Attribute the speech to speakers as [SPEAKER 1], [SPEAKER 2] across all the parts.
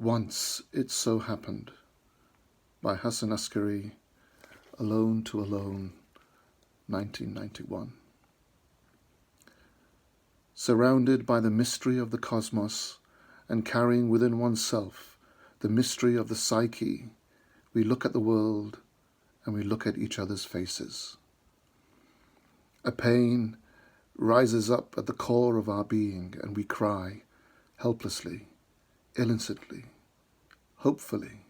[SPEAKER 1] Once It So Happened by Hassan Askari, Alone to Alone, 1991. Surrounded by the mystery of the cosmos and carrying within oneself the mystery of the psyche, we look at the world and we look at each other's faces. A pain rises up at the core of our being and we cry helplessly, innocently, hopefully.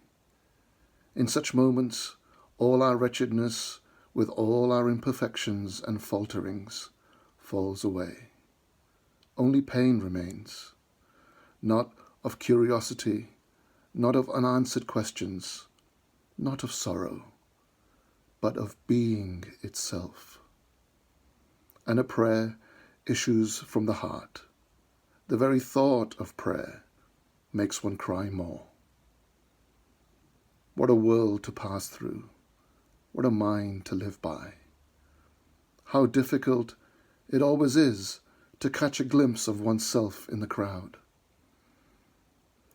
[SPEAKER 1] In such moments, all our wretchedness, with all our imperfections and falterings, falls away. Only pain remains, not of curiosity, not of unanswered questions, not of sorrow, but of being itself. And a prayer issues from the heart. The very thought of prayer makes one cry more. What a world to pass through. What a mind to live by. How difficult it always is to catch a glimpse of oneself in the crowd.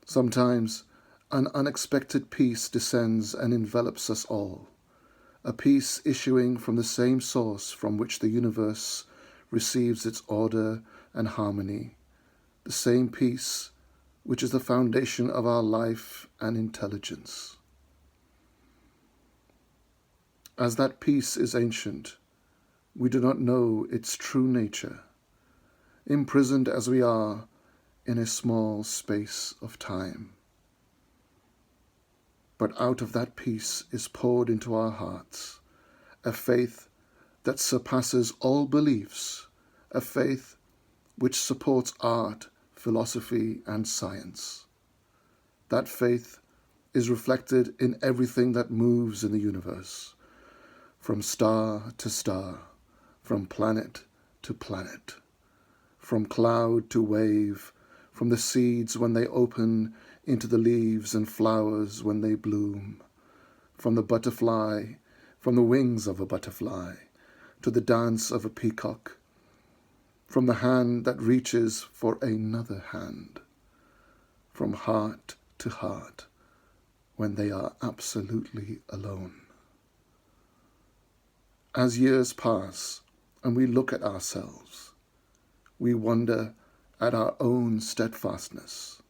[SPEAKER 1] Sometimes an unexpected peace descends and envelops us all, a peace issuing from the same source from which the universe receives its order and harmony, the same peace which is the foundation of our life and intelligence. As that peace is ancient, we do not know its true nature, imprisoned as we are in a small space of time. But out of that peace is poured into our hearts a faith that surpasses all beliefs, a faith which supports art, philosophy, and science. That faith is reflected in everything that moves in the universe, from star to star, from planet to planet, from cloud to wave, from the seeds when they open into the leaves and flowers when they bloom, from the butterfly, from the wings of a butterfly, to the dance of a peacock, from the hand that reaches for another hand, from heart to heart when they are absolutely alone. As years pass and we look at ourselves, we wonder at our own steadfastness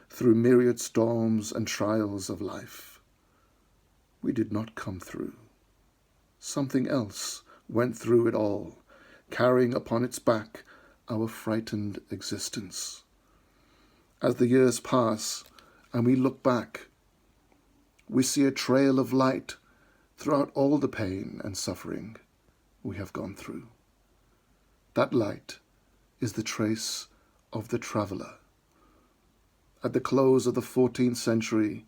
[SPEAKER 1] through myriad storms and trials of life. We did not come through. Something else went through it all, carrying upon its back our frightened existence. As the years pass and we look back, we see a trail of light throughout all the pain and suffering we have gone through. That light is the trace of the traveler. At the close of the 14th century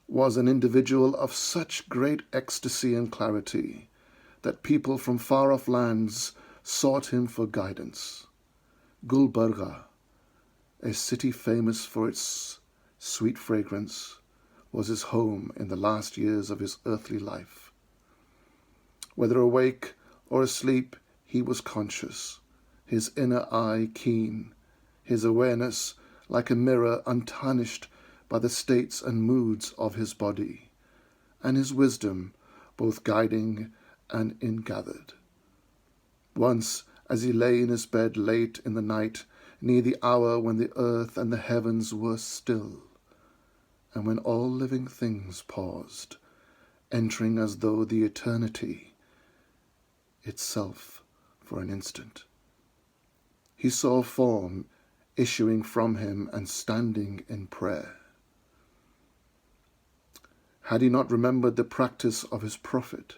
[SPEAKER 1] was an individual of such great ecstasy and clarity that people from far-off lands sought him for guidance. Gulbarga, a city famous for its sweet fragrance, was his home in the last years of his earthly life. Whether awake or asleep, he was conscious, his inner eye keen, his awareness like a mirror untarnished by the states and moods of his body, and his wisdom both guiding and ingathered. Once, as he lay in his bed late in the night, near the hour when the earth and the heavens were still, and when all living things paused, entering as though the eternity itself for an instant, he saw a form issuing from him and standing in prayer. Had he not remembered the practice of his prophet,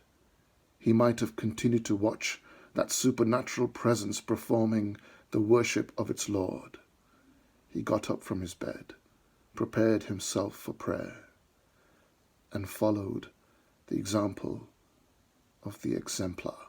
[SPEAKER 1] he might have continued to watch that supernatural presence performing the worship of its Lord. He got up from his bed, prepared himself for prayer, and followed the example of the exemplar.